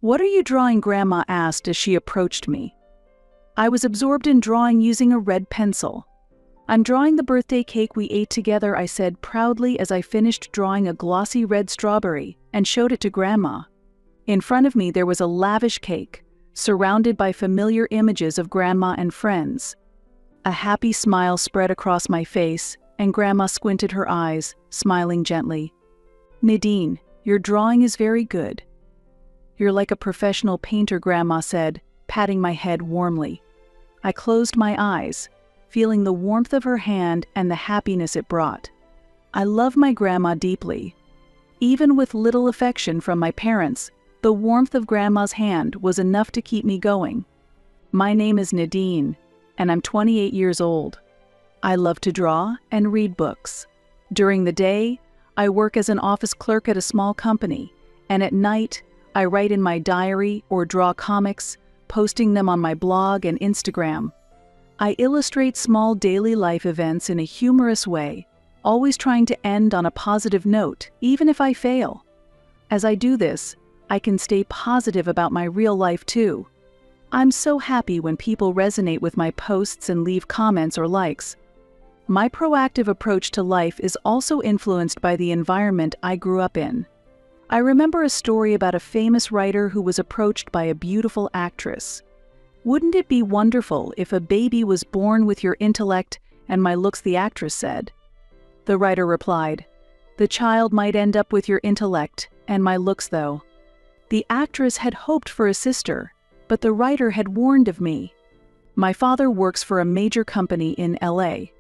"What are you drawing?" Grandma asked as she approached me. I was absorbed in drawing using a red pencil. "I'm drawing the birthday cake we ate together," I said proudly as I finished drawing a glossy red strawberry and showed it to Grandma. In front of me there was a lavish cake, surrounded by familiar images of Grandma and friends. A happy smile spread across my face, and Grandma squinted her eyes, smiling gently. "Nadine, your drawing is very good." "You're like a professional painter," Grandma said, patting my head warmly. I closed my eyes, feeling the warmth of her hand and the happiness it brought. I love my grandma deeply. Even with little affection from my parents, the warmth of Grandma's hand was enough to keep me going. My name is Nadine, and I'm 28 years old. I love to draw and read books. During the day, I work as an office clerk at a small company, and at night, I write in my diary or draw comics, posting them on my blog and Instagram. I illustrate small daily life events in a humorous way, always trying to end on a positive note, even if I fail. As I do this, I can stay positive about my real life too. I'm so happy when people resonate with my posts and leave comments or likes. My proactive approach to life is also influenced by the environment I grew up in. I remember a story about a famous writer who was approached by a beautiful actress. "Wouldn't it be wonderful if a baby was born with your intellect and my looks?" the actress said. The writer replied, "The child might end up with your intellect and my looks though." The actress had hoped for a sister, but the writer had warned of me. My father works for a major company in LA.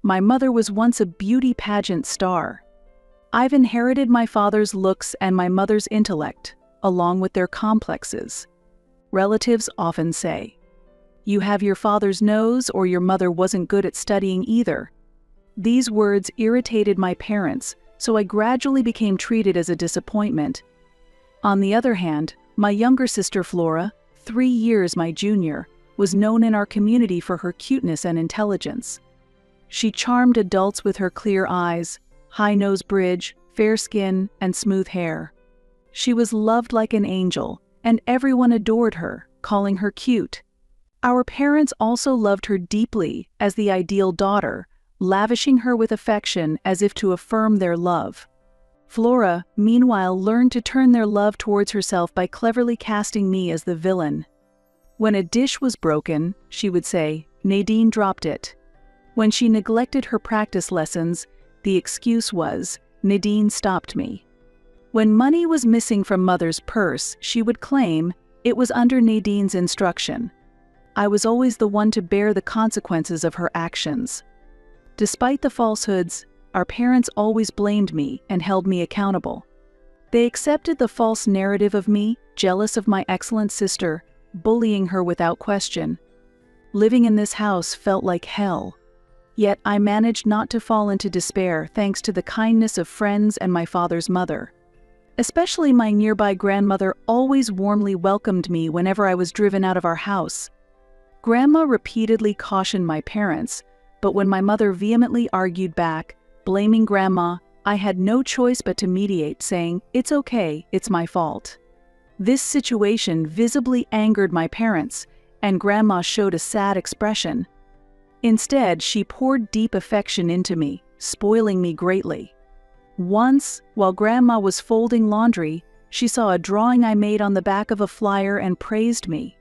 My mother was once a beauty pageant star. I've inherited my father's looks and my mother's intellect, along with their complexes. Relatives often say, "You have your father's nose," or "Your mother wasn't good at studying either." These words irritated my parents, so I gradually became treated as a disappointment. On the other hand, my younger sister Flora, 3 years my junior, was known in our community for her cuteness and intelligence. She charmed adults with her clear eyes, high nose bridge, fair skin, and smooth hair. She was loved like an angel, and everyone adored her, calling her cute. Our parents also loved her deeply as the ideal daughter, lavishing her with affection as if to affirm their love. Flora, meanwhile, learned to turn their love towards herself by cleverly casting me as the villain. When a dish was broken, she would say, "Nadine dropped it." When she neglected her practice lessons, the excuse was, "Nadine stopped me." When money was missing from Mother's purse, she would claim it was under Nadine's instruction. I was always the one to bear the consequences of her actions. Despite the falsehoods, our parents always blamed me and held me accountable. They accepted the false narrative of me, jealous of my excellent sister, bullying her without question. Living in this house felt like hell. Yet I managed not to fall into despair thanks to the kindness of friends and my father's mother. Especially my nearby grandmother always warmly welcomed me whenever I was driven out of our house. Grandma repeatedly cautioned my parents, but when my mother vehemently argued back, blaming Grandma, I had no choice but to mediate, saying, "It's okay, it's my fault." This situation visibly angered my parents, and Grandma showed a sad expression. Instead, she poured deep affection into me, spoiling me greatly. Once, while Grandma was folding laundry, she saw a drawing I made on the back of a flyer and praised me.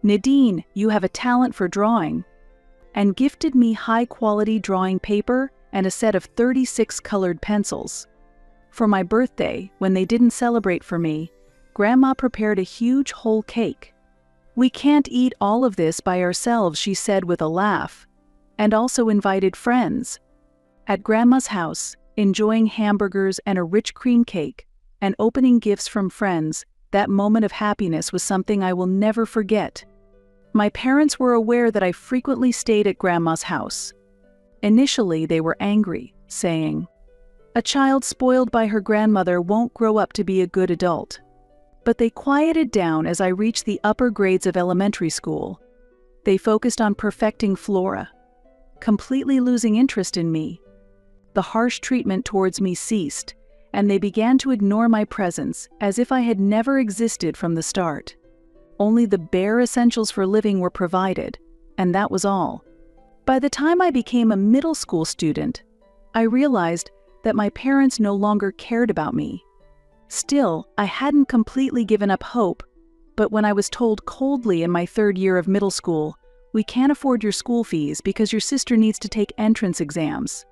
"Nadine, you have a talent for drawing," and gifted me high-quality drawing paper and a set of 36 colored pencils. For my birthday, when they didn't celebrate for me, Grandma prepared a huge whole cake. "We can't eat all of this by ourselves," she said with a laugh, and also invited friends. At Grandma's house, enjoying hamburgers and a rich cream cake, and opening gifts from friends, that moment of happiness was something I will never forget. My parents were aware that I frequently stayed at Grandma's house. Initially, they were angry, saying, "A child spoiled by her grandmother won't grow up to be a good adult." But they quieted down as I reached the upper grades of elementary school. They focused on perfecting Flora, completely losing interest in me. The harsh treatment towards me ceased, and they began to ignore my presence as if I had never existed from the start. Only the bare essentials for living were provided, and that was all. By the time I became a middle school student, I realized that my parents no longer cared about me. Still, I hadn't completely given up hope, but when I was told coldly in my 3rd year of middle school, "We can't afford your school fees because your sister needs to take entrance exams,"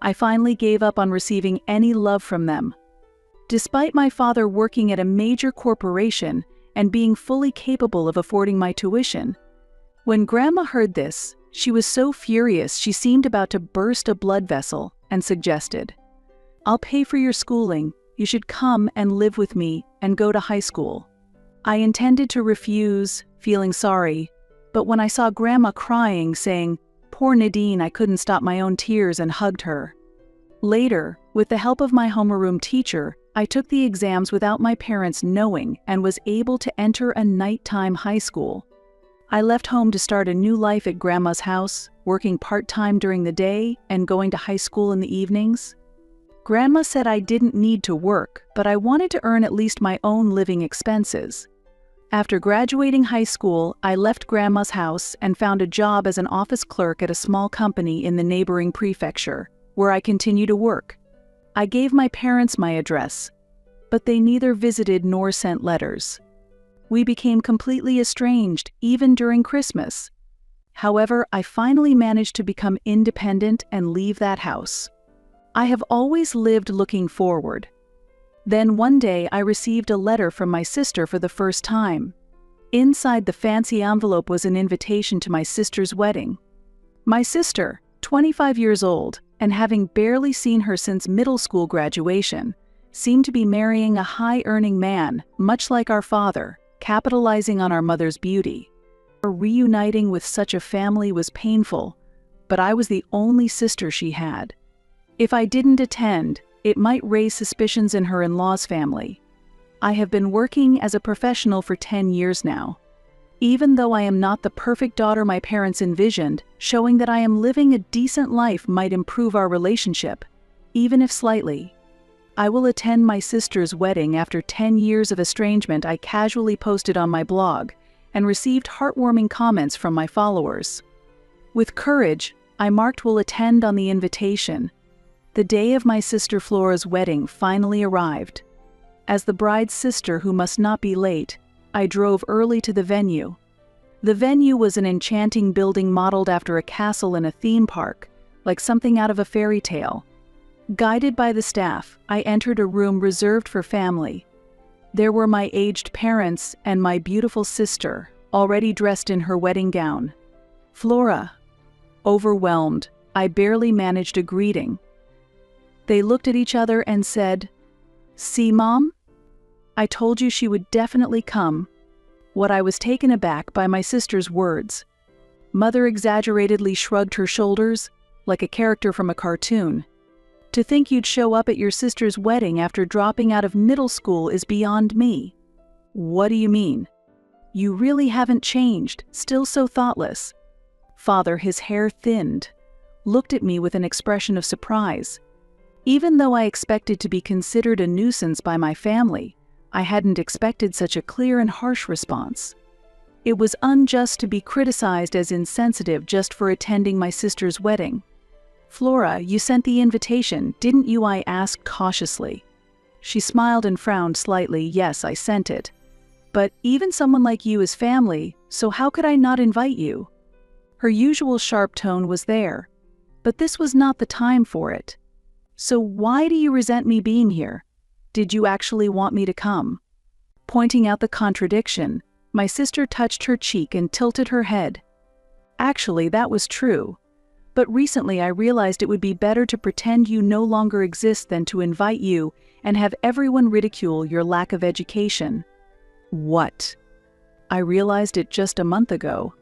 I finally gave up on receiving any love from them. Despite my father working at a major corporation and being fully capable of affording my tuition, when Grandma heard this, she was so furious she seemed about to burst a blood vessel and suggested, "I'll pay for your schooling. You should come and live with me and go to high school." I intended to refuse, feeling sorry, but when I saw Grandma crying, saying, "Poor Nadine," I couldn't stop my own tears and hugged her. Later, with the help of my homeroom teacher, I took the exams without my parents knowing and was able to enter a nighttime high school. I left home to start a new life at Grandma's house, working part-time during the day and going to high school in the evenings. Grandma said I didn't need to work, but I wanted to earn at least my own living expenses. After graduating high school, I left Grandma's house and found a job as an office clerk at a small company in the neighboring prefecture, where I continue to work. I gave my parents my address, but they neither visited nor sent letters. We became completely estranged, even during Christmas. However, I finally managed to become independent and leave that house. I have always lived looking forward. Then one day I received a letter from my sister for the first time. Inside the fancy envelope was an invitation to my sister's wedding. My sister, 25 years old, and having barely seen her since middle school graduation, seemed to be marrying a high-earning man, much like our father, capitalizing on our mother's beauty. Reuniting with such a family was painful, but I was the only sister she had. If I didn't attend, it might raise suspicions in her in-laws' family. I have been working as a professional for 10 years now. Even though I am not the perfect daughter my parents envisioned, showing that I am living a decent life might improve our relationship, even if slightly. I will attend my sister's wedding after 10 years of estrangement, I casually posted on my blog, and received heartwarming comments from my followers. With courage, I marked "will attend" on the invitation. The day of my sister Flora's wedding finally arrived. As the bride's sister who must not be late, I drove early to the venue. The venue was an enchanting building modeled after a castle in a theme park, like something out of a fairy tale. Guided by the staff, I entered a room reserved for family. There were my aged parents and my beautiful sister, already dressed in her wedding gown. Flora. Overwhelmed, I barely managed a greeting. They looked at each other and said, "See, Mom? I told you she would definitely come." What I was taken aback by my sister's words. Mother exaggeratedly shrugged her shoulders, like a character from a cartoon. "To think you'd show up at your sister's wedding after dropping out of middle school is beyond me." "What do you mean?" "You really haven't changed, still so thoughtless." Father, his hair thinned, looked at me with an expression of surprise. Even though I expected to be considered a nuisance by my family, I hadn't expected such a clear and harsh response. It was unjust to be criticized as insensitive just for attending my sister's wedding. "Flora, you sent the invitation, didn't you?" I asked cautiously. She smiled and frowned slightly. "Yes, I sent it. But even someone like you is family, so how could I not invite you?" Her usual sharp tone was there, but this was not the time for it. "So why do you resent me being here? Did you actually want me to come?" Pointing out the contradiction, my sister touched her cheek and tilted her head. "Actually, that was true. But recently I realized it would be better to pretend you no longer exist than to invite you and have everyone ridicule your lack of education." "What?" "I realized it just a month ago.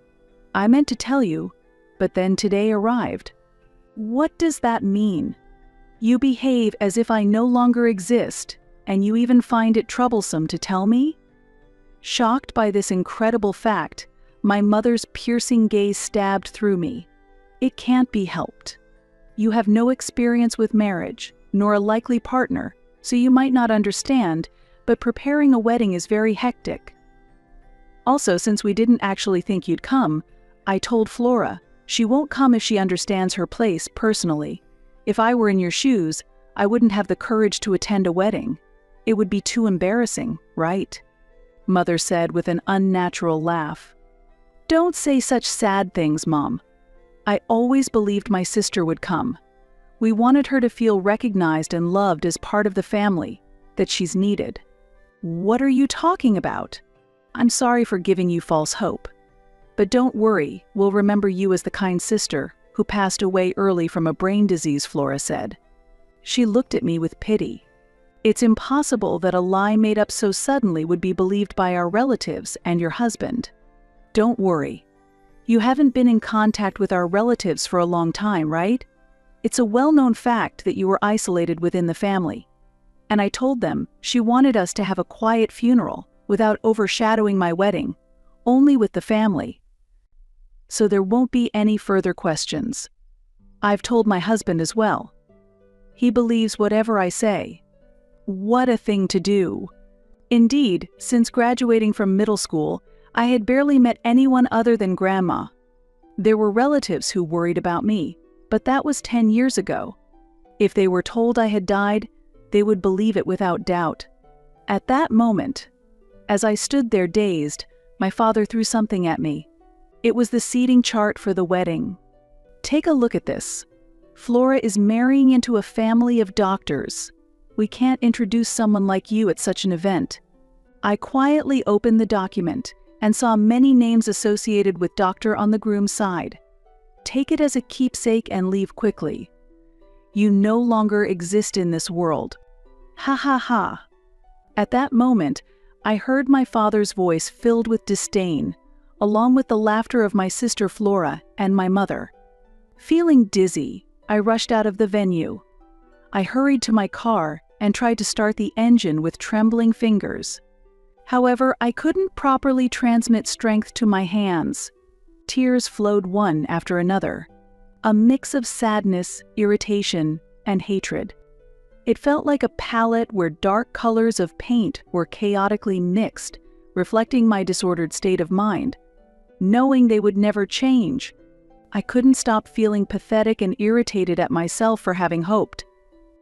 I meant to tell you, but then today arrived." "What does that mean? You behave as if I no longer exist, and you even find it troublesome to tell me?" Shocked by this incredible fact, my mother's piercing gaze stabbed through me. "It can't be helped. You have no experience with marriage, nor a likely partner, so you might not understand, but preparing a wedding is very hectic. Also, since we didn't actually think you'd come, I told Flora she won't come if she understands her place personally. If I were in your shoes, I wouldn't have the courage to attend a wedding. It would be too embarrassing, right? Mother said with an unnatural laugh. Don't say such sad things, Mom. I always believed my sister would come. We wanted her to feel recognized and loved as part of the family, that she's needed. What are you talking about? I'm sorry for giving you false hope. But don't worry, we'll remember you as the kind sister who passed away early from a brain disease, Flora said. She looked at me with pity. It's impossible that a lie made up so suddenly would be believed by our relatives and your husband. Don't worry. You haven't been in contact with our relatives for a long time, right? It's a well-known fact that you were isolated within the family. And I told them she wanted us to have a quiet funeral without overshadowing my wedding, only with the family. So there won't be any further questions. I've told my husband as well. He believes whatever I say. What a thing to do. Indeed, since graduating from middle school, I had barely met anyone other than Grandma. There were relatives who worried about me, but that was 10 years ago. If they were told I had died, they would believe it without doubt. At that moment, as I stood there dazed, my father threw something at me. It was the seating chart for the wedding. Take a look at this. Flora is marrying into a family of doctors. We can't introduce someone like you at such an event. I quietly opened the document and saw many names associated with doctor on the groom's side. Take it as a keepsake and leave quickly. You no longer exist in this world. Ha ha ha. At that moment, I heard my father's voice filled with disdain, along with the laughter of my sister Flora and my mother. Feeling dizzy, I rushed out of the venue. I hurried to my car and tried to start the engine with trembling fingers. However, I couldn't properly transmit strength to my hands. Tears flowed one after another, a mix of sadness, irritation, and hatred. It felt like a palette where dark colors of paint were chaotically mixed, reflecting my disordered state of mind. Knowing they would never change, I couldn't stop feeling pathetic and irritated at myself for having hoped.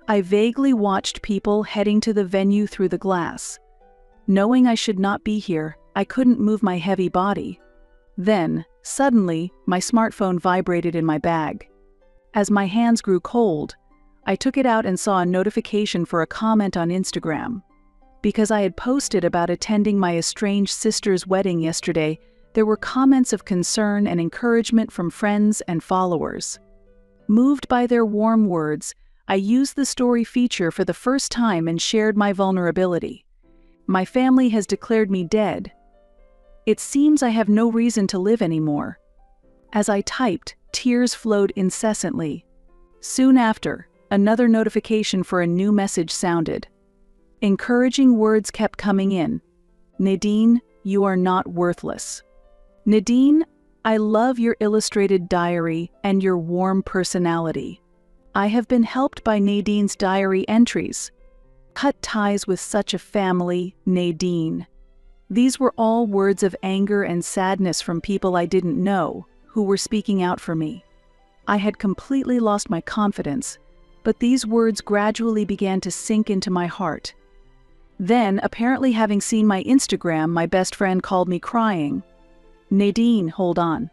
I vaguely watched people heading to the venue through the glass. Knowing I should not be here, I couldn't move my heavy body. Then, suddenly, my smartphone vibrated in my bag. As my hands grew cold, I took it out and saw a notification for a comment on Instagram. Because I had posted about attending my estranged sister's wedding yesterday, there were comments of concern and encouragement from friends and followers. Moved by their warm words, I used the story feature for the first time and shared my vulnerability. My family has declared me dead. It seems I have no reason to live anymore. As I typed, tears flowed incessantly. Soon after, another notification for a new message sounded. Encouraging words kept coming in. Nadine, you are not worthless. Nadine, I love your illustrated diary and your warm personality. I have been helped by Nadine's diary entries. Cut ties with such a family, Nadine. These were all words of anger and sadness from people I didn't know, who were speaking out for me. I had completely lost my confidence, but these words gradually began to sink into my heart. Then, apparently having seen my Instagram, my best friend called me crying. Nadine, hold on.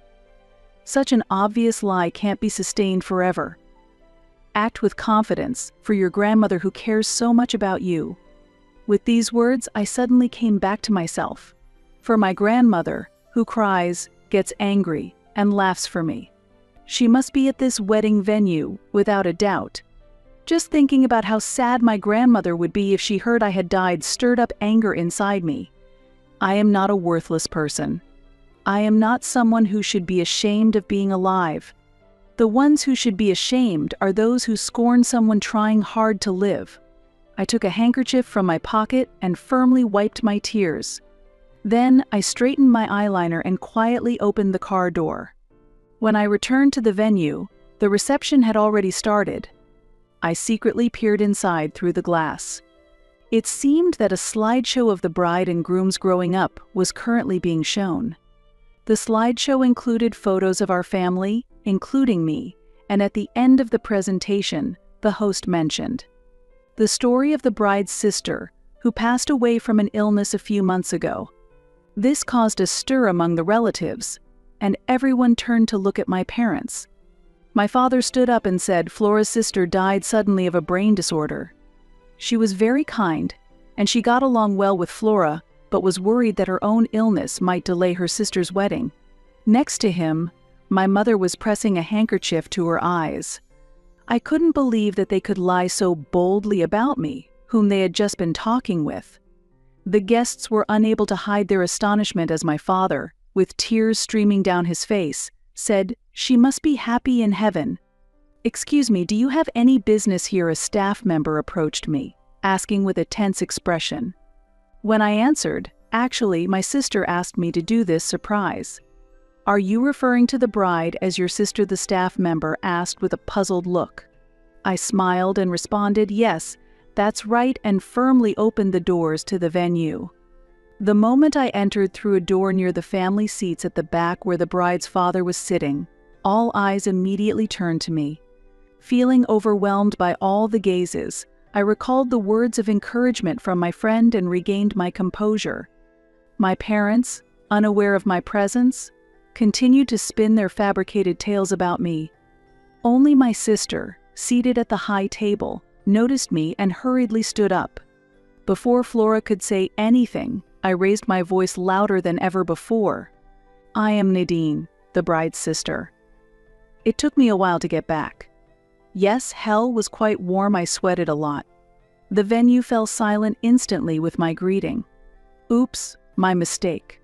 Such an obvious lie can't be sustained forever. Act with confidence for your grandmother who cares so much about you. With these words, I suddenly came back to myself. For my grandmother, who cries, gets angry, and laughs for me. She must be at this wedding venue, without a doubt. Just thinking about how sad my grandmother would be if she heard I had died stirred up anger inside me. I am not a worthless person. I am not someone who should be ashamed of being alive. The ones who should be ashamed are those who scorn someone trying hard to live. I took a handkerchief from my pocket and firmly wiped my tears. Then I straightened my eyeliner and quietly opened the car door. When I returned to the venue, the reception had already started. I secretly peered inside through the glass. It seemed that a slideshow of the bride and groom's growing up was currently being shown. The slideshow included photos of our family, including me, and at the end of the presentation, the host mentioned the story of the bride's sister, who passed away from an illness a few months ago. This caused a stir among the relatives, and everyone turned to look at my parents. My father stood up and said Flora's sister died suddenly of a brain disorder. She was very kind, and she got along well with Flora, but was worried that her own illness might delay her sister's wedding. Next to him, my mother was pressing a handkerchief to her eyes. I couldn't believe that they could lie so boldly about me, whom they had just been talking with. The guests were unable to hide their astonishment as my father, with tears streaming down his face, said, "She must be happy in heaven." "Excuse me, do you have any business here?" a staff member approached me, asking with a tense expression. When I answered, "Actually, my sister asked me to do this surprise." "Are you referring to the bride as your sister?" the staff member asked with a puzzled look. I smiled and responded, "Yes, that's right," and firmly opened the doors to the venue. The moment I entered through a door near the family seats at the back where the bride's father was sitting, all eyes immediately turned to me. Feeling overwhelmed by all the gazes, I recalled the words of encouragement from my friend and regained my composure. My parents, unaware of my presence, continued to spin their fabricated tales about me. Only my sister, seated at the high table, noticed me and hurriedly stood up. Before Flora could say anything, I raised my voice louder than ever before. "I am Nadine, the bride's sister." It took me a while to get back. Yes, hell was quite warm. I sweated a lot. The venue fell silent instantly with my greeting. Oops, my mistake.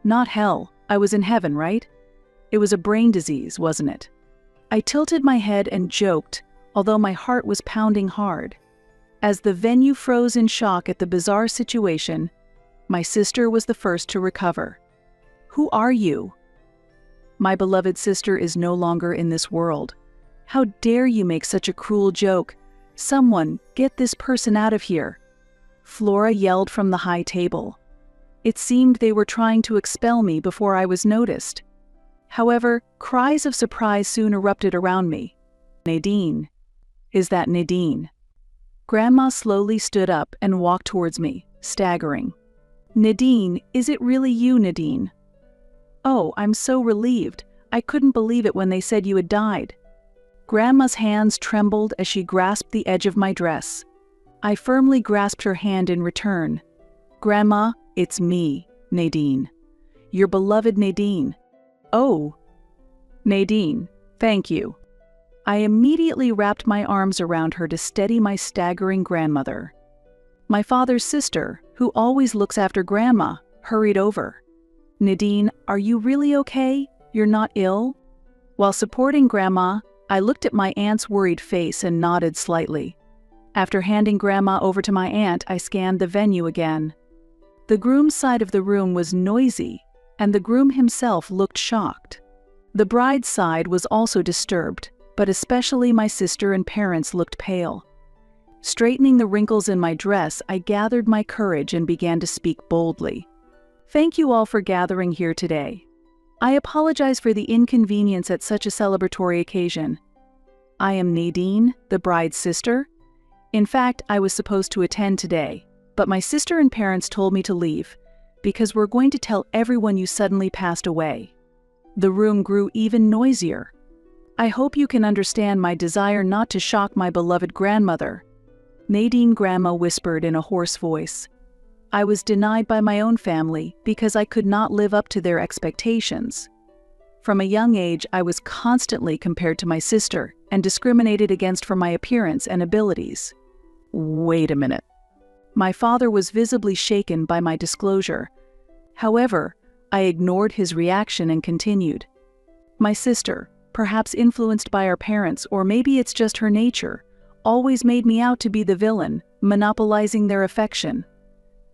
Not hell, I was in heaven, right? It was a brain disease, wasn't it? I tilted my head and joked, although my heart was pounding hard. As the venue froze in shock at the bizarre situation, my sister was the first to recover. "Who are you?" "My beloved sister is no longer in this world. How dare you make such a cruel joke? Someone, get this person out of here!" Flora yelled from the high table. It seemed they were trying to expel me before I was noticed. However, cries of surprise soon erupted around me. "Nadine. Is that Nadine?" Grandma slowly stood up and walked towards me, staggering. "Nadine, is it really you, Nadine?" "Oh, I'm so relieved. I couldn't believe it when they said you had died." Grandma's hands trembled as she grasped the edge of my dress. I firmly grasped her hand in return. "Grandma, it's me, Nadine. Your beloved Nadine." "Oh, Nadine, thank you." I immediately wrapped my arms around her to steady my staggering grandmother. My father's sister, who always looks after Grandma, hurried over. "Nadine, are you really okay? You're not ill?" While supporting Grandma, I looked at my aunt's worried face and nodded slightly. After handing Grandma over to my aunt, I scanned the venue again. The groom's side of the room was noisy, and the groom himself looked shocked. The bride's side was also disturbed, but especially my sister and parents looked pale. Straightening the wrinkles in my dress, I gathered my courage and began to speak boldly. "Thank you all for gathering here today. I apologize for the inconvenience at such a celebratory occasion. I am Nadine, the bride's sister. In fact, I was supposed to attend today, but my sister and parents told me to leave, because we're going to tell everyone you suddenly passed away." The room grew even noisier. "I hope you can understand my desire not to shock my beloved grandmother," Nadine Grandma whispered in a hoarse voice. "I was denied by my own family because I could not live up to their expectations. From a young age, I was constantly compared to my sister and discriminated against for my appearance and abilities." Wait a minute. My father was visibly shaken by my disclosure. However, I ignored his reaction and continued. "My sister, perhaps influenced by our parents, or maybe it's just her nature, always made me out to be the villain, monopolizing their affection.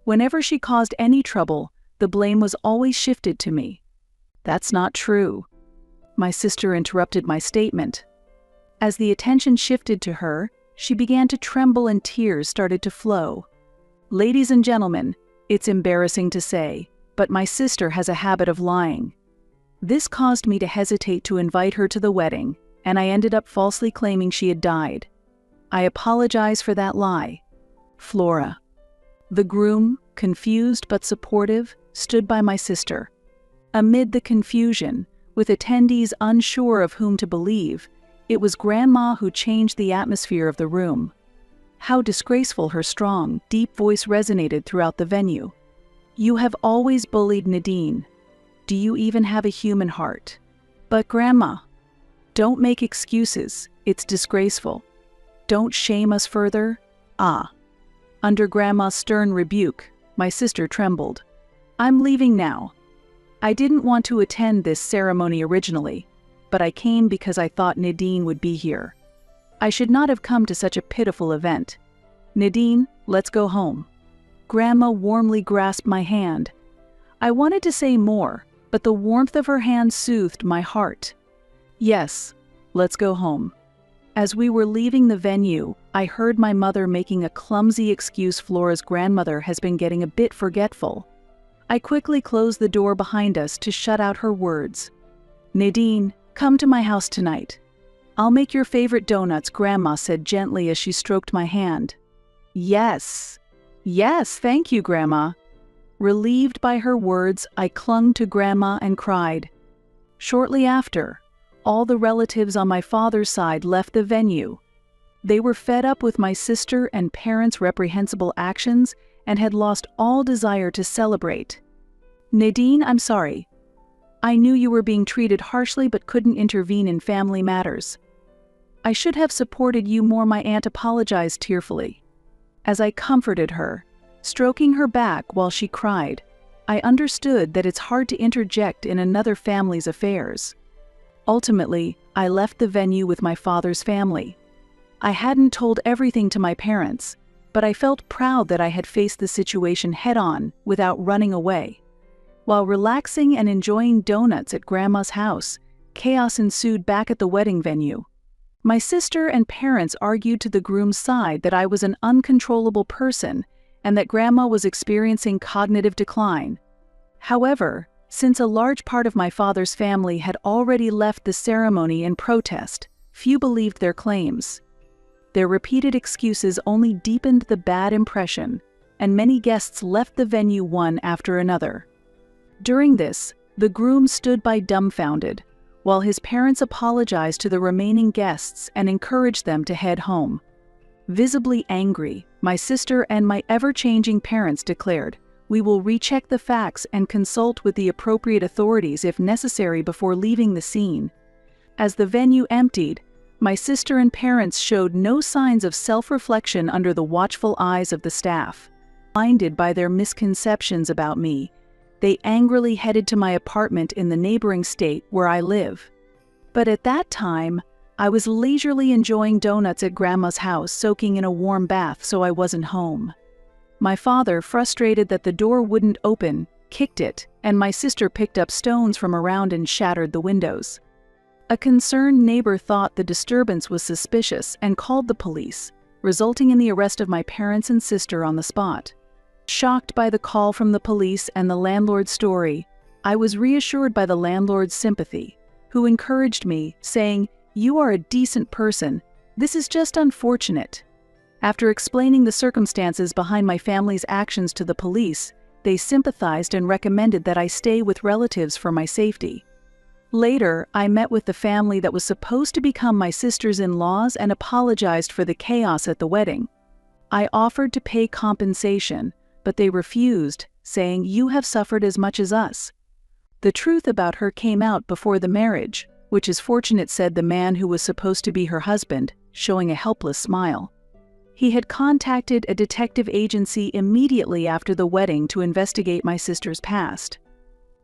Whenever she caused any trouble, the blame was always shifted to me." "That's not true." My sister interrupted my statement. As the attention shifted to her, She began to tremble and tears started to flow. "Ladies and gentlemen, it's embarrassing to say, but my sister has a habit of lying. This caused me to hesitate to invite her to the wedding, and I ended up falsely claiming she had died. I apologize for that lie. Flora." The groom, confused but supportive, stood by my sister. Amid the confusion, with attendees unsure of whom to believe, it was Grandma who changed the atmosphere of the room. How disgraceful her strong, deep voice resonated throughout the venue. "You have always bullied Nadine. Do you even have a human heart? But Grandma, don't make excuses, it's disgraceful. Don't shame us further." Under Grandma's stern rebuke, my sister trembled. "I'm leaving now. I didn't want to attend this ceremony originally, but I came because I thought Nadine would be here. I should not have come to such a pitiful event. Nadine, let's go home." Grandma warmly grasped my hand. I wanted to say more, but the warmth of her hand soothed my heart. "Yes, let's go home." As we were leaving the venue, I heard my mother making a clumsy excuse. "Flora's grandmother has been getting a bit forgetful." I quickly closed the door behind us to shut out her words. "Nadine, come to my house tonight. I'll make your favorite donuts," Grandma said gently as she stroked my hand. Yes, thank you, Grandma." Relieved by her words, I clung to Grandma and cried. Shortly after, all the relatives on my father's side left the venue. They were fed up with my sister and parents' reprehensible actions and had lost all desire to celebrate. "Nadine, I'm sorry. I knew you were being treated harshly but couldn't intervene in family matters. I should have supported you more," my aunt apologized tearfully. As I comforted her, stroking her back while she cried, I understood that it's hard to interject in another family's affairs. Ultimately, I left the venue with my father's family. I hadn't told everything to my parents, but I felt proud that I had faced the situation head-on without running away. While relaxing and enjoying donuts at Grandma's house, chaos ensued back at the wedding venue. My sister and parents argued to the groom's side that I was an uncontrollable person and that Grandma was experiencing cognitive decline. However, since a large part of my father's family had already left the ceremony in protest, few believed their claims. Their repeated excuses only deepened the bad impression, and many guests left the venue one after another. During this, the groom stood by dumbfounded, while his parents apologized to the remaining guests and encouraged them to head home. Visibly angry, my sister and my ever-changing parents declared, "We will recheck the facts and consult with the appropriate authorities if necessary before leaving the scene." As the venue emptied, my sister and parents showed no signs of self-reflection under the watchful eyes of the staff. Blinded by their misconceptions about me, they angrily headed to my apartment in the neighboring state where I live. But at that time, I was leisurely enjoying donuts at Grandma's house, soaking in a warm bath, so I wasn't home. My father, frustrated that the door wouldn't open, kicked it, and my sister picked up stones from around and shattered the windows. A concerned neighbor thought the disturbance was suspicious and called the police, resulting in the arrest of my parents and sister on the spot. Shocked by the call from the police and the landlord's story, I was reassured by the landlord's sympathy, who encouraged me, saying, "You are a decent person. This is just unfortunate." After explaining the circumstances behind my family's actions to the police, they sympathized and recommended that I stay with relatives for my safety. Later, I met with the family that was supposed to become my sister's in-laws and apologized for the chaos at the wedding. I offered to pay compensation, but they refused, saying, "You have suffered as much as us." The truth about her came out before the marriage, which is fortunate, said the man who was supposed to be her husband, showing a helpless smile. He had contacted a detective agency immediately after the wedding to investigate my sister's past.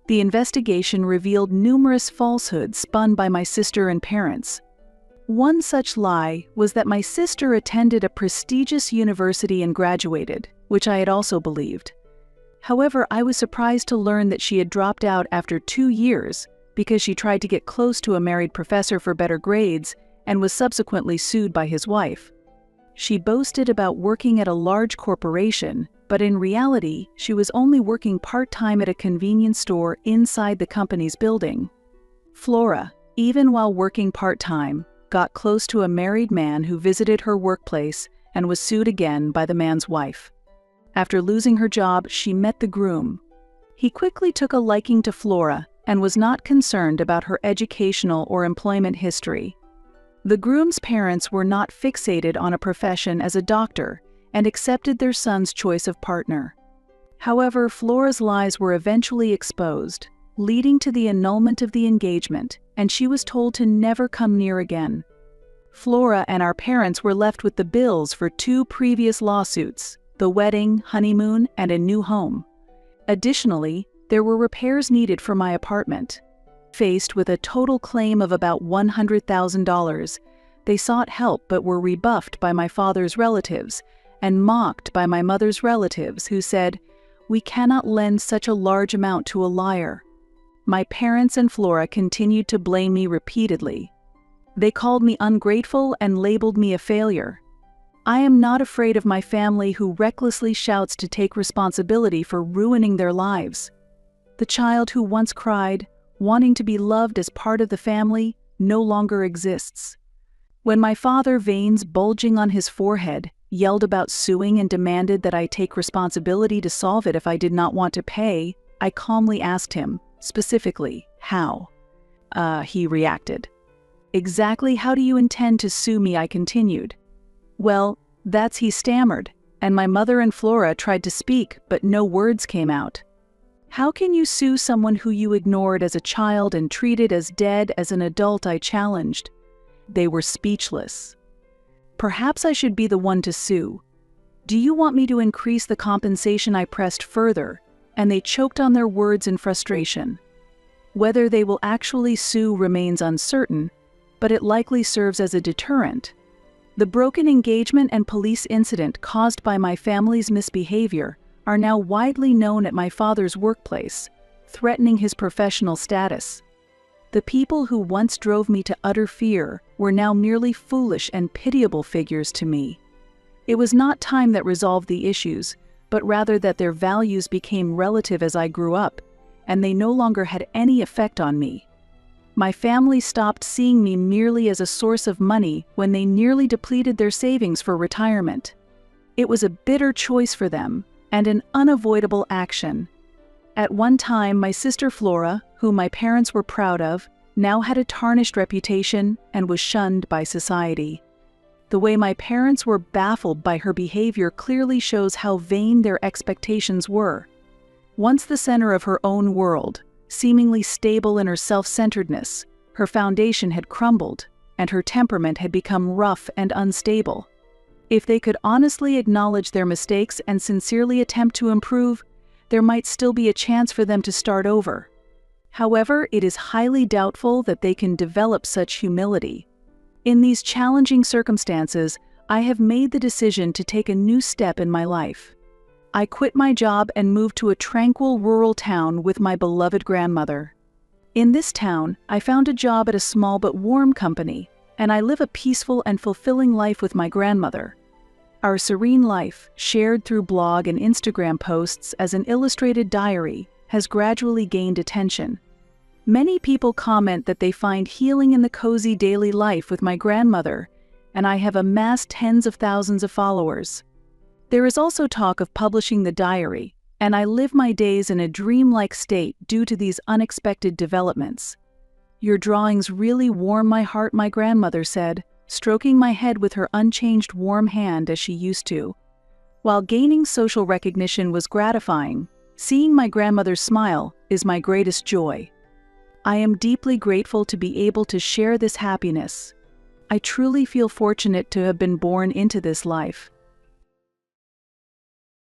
The investigation revealed numerous falsehoods spun by my sister and parents. One such lie was that my sister attended a prestigious university and graduated, which I had also believed. However, I was surprised to learn that she had dropped out after 2 years because she tried to get close to a married professor for better grades and was subsequently sued by his wife. She boasted about working at a large corporation, but in reality, she was only working part-time at a convenience store inside the company's building. Flora, even while working part-time, got close to a married man who visited her workplace and was sued again by the man's wife. After losing her job, she met the groom. He quickly took a liking to Flora and was not concerned about her educational or employment history. The groom's parents were not fixated on a profession as a doctor and accepted their son's choice of partner. However, Flora's lies were eventually exposed, leading to the annulment of the engagement, and she was told to never come near again. Flora and our parents were left with the bills for 2 previous lawsuits, the wedding, honeymoon, and a new home. Additionally, there were repairs needed for my apartment. Faced with a total claim of about $100,000, they sought help but were rebuffed by my father's relatives and mocked by my mother's relatives who said, "We cannot lend such a large amount to a liar." My parents and Flora continued to blame me repeatedly. They called me ungrateful and labeled me a failure. I am not afraid of my family who recklessly shouts to take responsibility for ruining their lives. The child who once cried, wanting to be loved as part of the family, no longer exists. When my father, veins bulging on his forehead, yelled about suing and demanded that I take responsibility to solve it if I did not want to pay, I calmly asked him, specifically, how? He reacted. "Exactly how do you intend to sue me?" I continued. "Well, that's," he stammered, and my mother and Flora tried to speak, but no words came out. "How can you sue someone who you ignored as a child and treated as dead as an adult?" I challenged. They were speechless. "Perhaps I should be the one to sue. Do you want me to increase the compensation?" I pressed further, and they choked on their words in frustration. Whether they will actually sue remains uncertain, but it likely serves as a deterrent. The broken engagement and police incident caused by my family's misbehavior are now widely known at my father's workplace, threatening his professional status. The people who once drove me to utter fear were now merely foolish and pitiable figures to me. It was not time that resolved the issues, but rather that their values became relative as I grew up, and they no longer had any effect on me. My family stopped seeing me merely as a source of money when they nearly depleted their savings for retirement. It was a bitter choice for them, and an unavoidable action. At one time, my sister Flora, whom my parents were proud of, now had a tarnished reputation and was shunned by society. The way my parents were baffled by her behavior clearly shows how vain their expectations were. Once the center of her own world, seemingly stable in her self-centeredness, her foundation had crumbled, and her temperament had become rough and unstable. If they could honestly acknowledge their mistakes and sincerely attempt to improve, there might still be a chance for them to start over. However, it is highly doubtful that they can develop such humility. In these challenging circumstances, I have made the decision to take a new step in my life. I quit my job and moved to a tranquil rural town with my beloved grandmother. In this town, I found a job at a small but warm company, and I live a peaceful and fulfilling life with my grandmother. Our serene life, shared through blog and Instagram posts as an illustrated diary, has gradually gained attention. Many people comment that they find healing in the cozy daily life with my grandmother, and I have amassed tens of thousands of followers. There is also talk of publishing the diary, and I live my days in a dreamlike state due to these unexpected developments. "Your drawings really warm my heart," my grandmother said, stroking my head with her unchanged warm hand as she used to. While gaining social recognition was gratifying, seeing my grandmother smile is my greatest joy. I am deeply grateful to be able to share this happiness. I truly feel fortunate to have been born into this life.